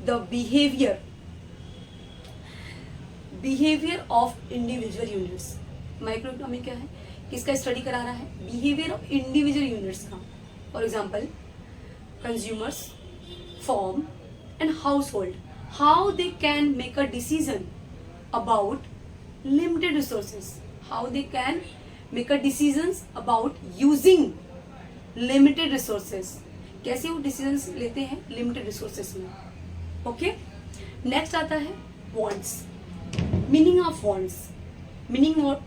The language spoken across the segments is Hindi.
The behaviour of individual units. Micro economy क्या है, किसका स्टडी करा रहा है, बिहेवियर ऑफ इंडिविजुअल यूनिट्स का। For example consumers, form and house hold, how they can make a decision about limited resources, how they can make a decisions about using limited resources, कैसे वो डिसीजंस लेते हैं लिमिटेड रिसोर्सेज में। ओके, नेक्स्ट आता है wants, meaning of wants. Meaning of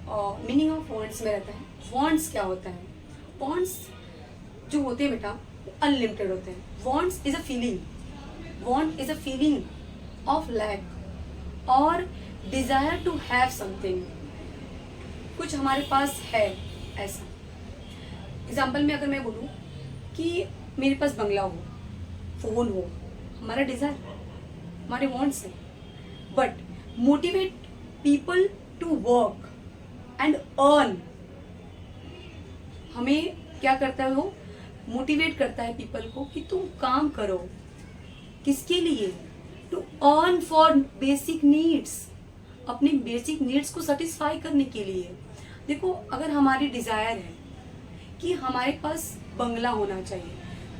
wants में रहता है, वॉन्ट्स क्या होता है, वॉन्ट्स जो होते हैं बेटा वो अनलिमिटेड होते हैं। Wants is a feeling, want is a feeling of lack और डिजायर टू हैव समथिंग, कुछ हमारे पास है ऐसा। एग्जाम्पल में अगर मैं बोलूँ कि मेरे पास बंगला हो, फोन हो, हमारा डिजायर, हमारे वॉन्ट्स है। But motivate people to work and earn, हमें क्या करता है वो, मोटिवेट करता है पीपल को कि तुम काम करो, किसके लिए, to earn for basic needs, अपने बेसिक नीड्स को सेटिस्फाई करने के लिए। देखो अगर हमारी डिजायर है कि हमारे पास बंगला होना चाहिए,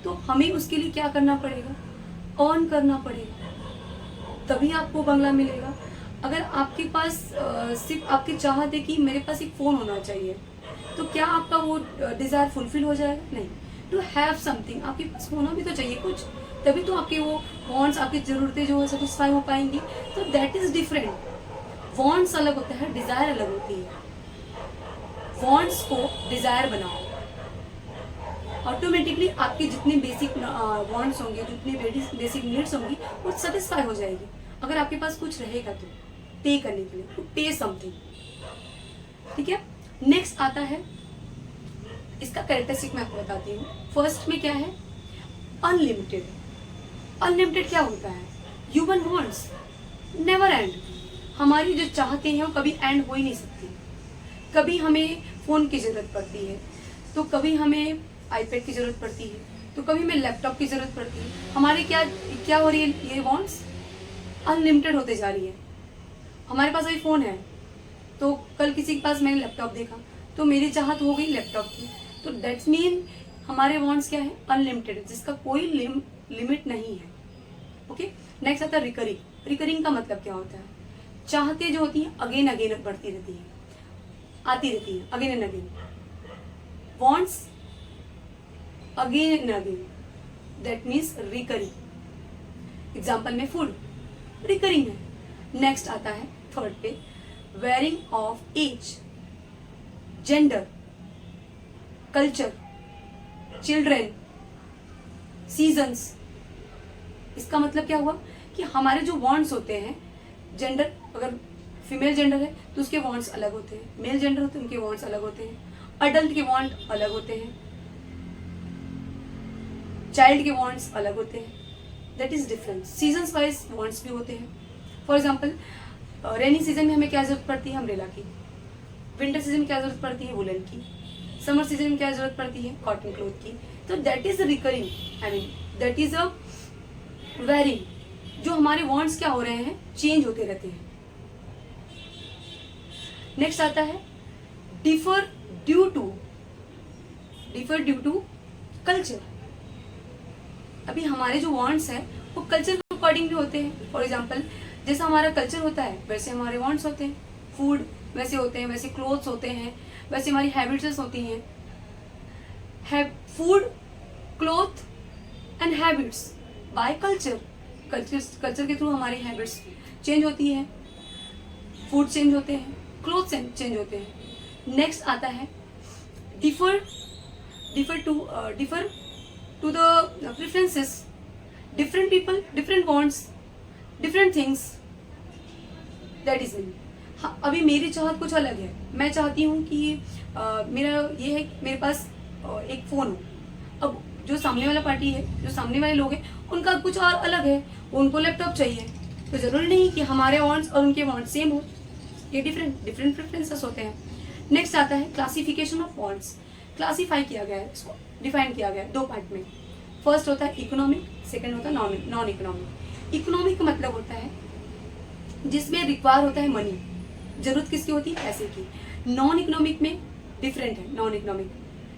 तो हमें उसके लिए क्या करना पड़ेगा, अर्न करना पड़ेगा, तभी आपको बंगला मिलेगा। अगर आपके पास सिर्फ आपकी चाहत है कि मेरे पास एक फोन होना चाहिए, तो क्या आपका वो डिजायर फुलफिल हो जाएगा, नहीं। टू हैव समथिंग, आपके पास होना भी तो चाहिए कुछ, तभी तो आपके वो वांट्स, आपकी जरूरतें जो है सेटिस्फाई हो पाएंगी। तो दैट इज डिफरेंट, वांट्स अलग होता है, डिजायर अलग होती है। वांट्स को डिजायर बनाओ, ऑटोमेटिकली आपकी जितनी बेसिक वांट्स होंगे, जितनी बेसिक नीड्स होंगी वो सेटिस्फाई हो जाएगी। अगर आपके पास कुछ रहेगा तो पे करने के लिए, टू पे समथिंग, ठीक है। नेक्स्ट आता है, इसका कैरेक्टरिस्टिक मैं आपको बताती हूँ। फर्स्ट में क्या है, अनलिमिटेड। अनलिमिटेड क्या होता है, ह्यूमन वांट्स नेवर एंड, हमारी जो चाहते हैं वो कभी एंड हो ही नहीं सकती। कभी हमें फोन की जरूरत पड़ती है, तो कभी हमें आईपैड की जरूरत पड़ती है, तो कभी हमें लैपटॉप की जरूरत पड़ती है। हमारे क्या हो रही है, ये वांट्स अनलिमिटेड होते जा रही है। हमारे पास अभी फोन है, तो कल किसी के पास मैंने लैपटॉप देखा, तो मेरी चाहत हो गई लैपटॉप की। तो दैट्स मीन हमारे वांट्स क्या है, अनलिमिटेड, जिसका कोई लिमिट नहीं है। ओके, नेक्स्ट आता है रिकरिंग। रिकरिंग का मतलब क्या होता है, चाहते जो होती है अगेन अगेन बढ़ती रहती है, आती रहती है, again and again. Wants again and again, that means recurring. Example में फूड रिकरिंग है। नेक्स्ट आता है थर्ड पे, varying of age, gender, culture, children, seasons. इसका मतलब क्या हुआ कि हमारे जो वांट्स होते हैं, जेंडर अगर फीमेल जेंडर है तो उसके वांट्स अलग होते हैं, मेल जेंडर होते हैं उनके वांट्स अलग होते हैं, अडल्ट के वांट अलग होते हैं, चाइल्ड के वांट्स अलग होते हैं। That is different. Seasons wise wants भी होते हैं। फॉर एग्जाम्पल रेनी सीजन में हमें क्या जरूरत पड़ती है, अम्ब्रेला की। विंटर सीजन में क्या जरूरत पड़ती है, वुलन की। समर सीजन में क्या जरूरत पड़ती है, कॉटन क्लोथ की। तो that is recurring, I mean that is a varying. जो हमारे वांट्स क्या हो रहे हैं, चेंज होते रहते हैं। नेक्स्ट आता है डिफर ड्यू टू कल्चर। अभी हमारे जो वांट्स हैं वो कल्चर के अकॉर्डिंग भी होते हैं। फॉर एग्जाम्पल जैसा हमारा कल्चर होता है वैसे हमारे वांट्स होते हैं, फूड वैसे होते हैं, वैसे क्लोथ्स होते हैं, वैसे हमारी हैबिट्स होती हैं। Food, cloth and habits by culture. Culture के थ्रू हमारी हैबिट्स चेंज होती है, फूड चेंज होते हैं, क्लोथ चेंज होते हैं। नेक्स्ट आता है differ to the preferences. Different people, different wants, different things, that is mean. हाँ, अभी मेरी चाहत कुछ अलग है। मैं चाहती हूँ कि मेरा ये है कि मेरे पास एक फ़ोन हो। अब जो सामने वाला पार्टी है, जो सामने वाले लोग हैं, उनका कुछ और अलग है, उनको लैपटॉप चाहिए। तो ज़रूरी नहीं कि हमारे वांट्स और उनके वांट्स सेम हो, ये डिफरेंट प्रेफरेंसेस होते हैं। नेक्स्ट आता है क्लासिफिकेशन ऑफ वांट्स। क्लासीफाई किया गया है, इसको डिफाइन किया गया है दो पार्ट में। फर्स्ट होता है इकोनॉमिक, सेकंड होता है नॉन इकोनॉमिक। इकोनॉमिक का मतलब होता है जिसमें रिक्वायर होता है मनी, जरूरत किसकी होती है, पैसे की। नॉन इकोनॉमिक में डिफरेंट है, नॉन इकोनॉमिक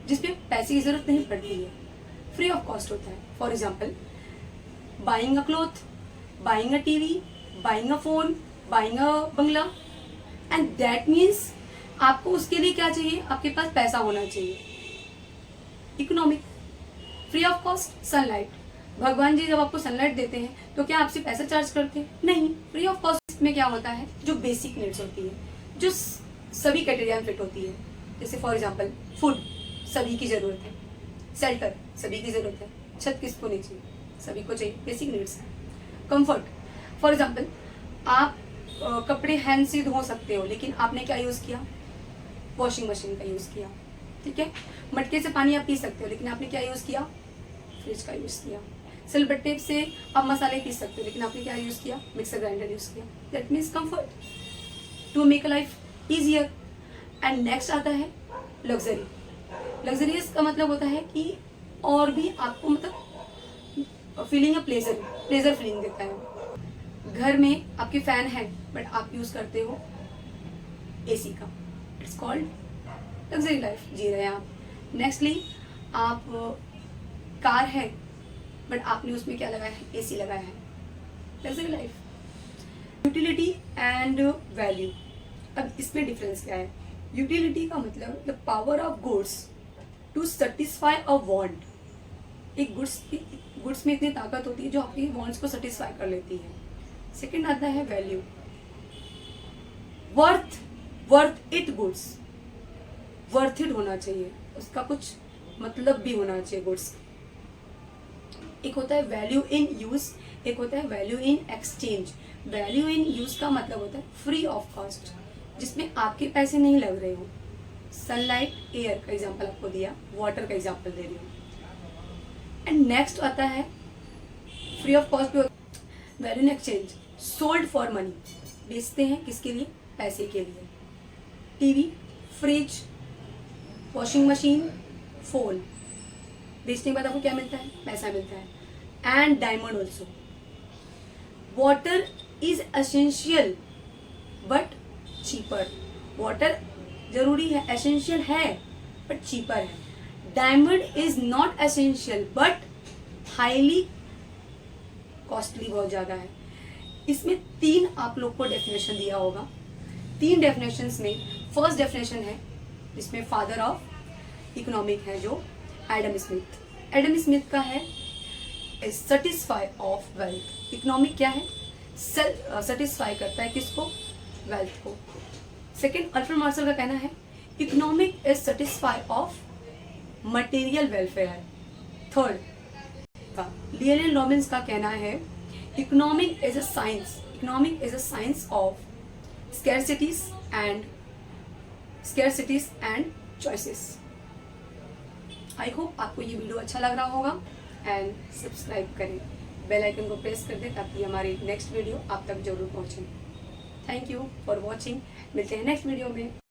जिसमें पैसे की जरूरत नहीं पड़ती है, फ्री ऑफ कॉस्ट होता है। For example buying a cloth, buying a TV, buying a phone, buying a Bangla, and that means आपको उसके लिए क्या चाहिए, आपके पास पैसा होना चाहिए। Economic, free of cost, sunlight. भगवान जी जब आपको सनलाइट देते हैं तो क्या आपसे पैसा चार्ज करते हैं? नहीं, फ्री ऑफ कॉस्ट में क्या होता है, जो बेसिक नीड्स होती है, जो सभी कैटेगरी में फिट होती है। जैसे फॉर एग्जाम्पल फूड, सभी की जरूरत है। शेल्टर, सभी की जरूरत है। छत किसको नहीं चाहिए, सभी को चाहिए, बेसिक नीड्स है। कंफर्ट, फॉर एग्जाम्पल आप कपड़े हैंड से धो सकते हो, लेकिन आपने क्या यूज किया, वॉशिंग मशीन का यूज किया, ठीक है। मटके से पानी आप पी सकते हो, लेकिन आपने क्या यूज किया, फ्रिज का यूज किया। सिलबट्टे से आप मसाले पीस सकते हो, लेकिन आपने क्या यूज किया, मिक्सर ग्राइंडर यूज किया। That means comfort to make a life easier. And next आता है लग्जरी। लग्जरियस का मतलब होता है कि और भी आपको मतलब फीलिंग अ प्लेजर फीलिंग देता है। घर में आपके फैन है बट आप यूज करते हो एसी का, इट्स कॉल्ड लग्जरी लाइफ जी रहे हैं आप। नेक्स्टली आप कार है बट आपने उसमें क्या लगाया है, एसी लगाया है, luxury life. Utility and value, अब इसमें डिफरेंस क्या है। यूटिलिटी का मतलब the power of goods to satisfy a want. एक गुड्स में इतनी ताकत होती है जो आपके वांट्स को सेटिस्फाई कर लेती है। सेकंड आता है value, worth it goods, worth it होना चाहिए, उसका कुछ मतलब भी होना चाहिए गुड्स। एक होता है वैल्यू इन यूज, एक होता है value in exchange. Value in use का मतलब होता है फ्री ऑफ कॉस्ट, जिसमें आपके पैसे नहीं लग रहे हो। सनलाइट, एयर का एग्जांपल आपको दिया, वाटर का एग्जांपल दे रही हूँ। एंड नेक्स्ट आता है फ्री ऑफ कॉस्ट भी, value in exchange, sold for money, बेचते हैं किसके लिए, पैसे के लिए। TV, fridge, washing machine, phone, बेचने के बाद आपको क्या मिलता है, पैसा मिलता है। And diamond also. Water is essential but cheaper, water जरूरी है, एसेंशियल है बट चीपर है। Diamond is not essential but highly costly, बहुत ज्यादा है। इसमें 3 आप लोग को डेफिनेशन दिया होगा। 3 डेफिनेशंस में फर्स्ट डेफिनेशन है जिसमें फादर ऑफ इकोनॉमिक है जो एडम स्मिथ। एडम स्मिथ का है सेटिस्फाई ऑफ वेल्थ। इकोनॉमिक क्या है, सेटिस्फाई करता है किसको, वेल्थ को। सेकंड अल्फ्रेड मार्शल का कहना है economic is satisfy of material welfare. Third Lionel Robbins का कहना है economic is a science of scarcities and choices. I hope आपको ये वीडियो अच्छा लग रहा होगा एंड सब्सक्राइब करें, बेल आइकन को प्रेस कर दें ताकि हमारी नेक्स्ट वीडियो आप तक जरूर पहुंचे। थैंक यू फॉर वॉचिंग, मिलते हैं नेक्स्ट वीडियो में।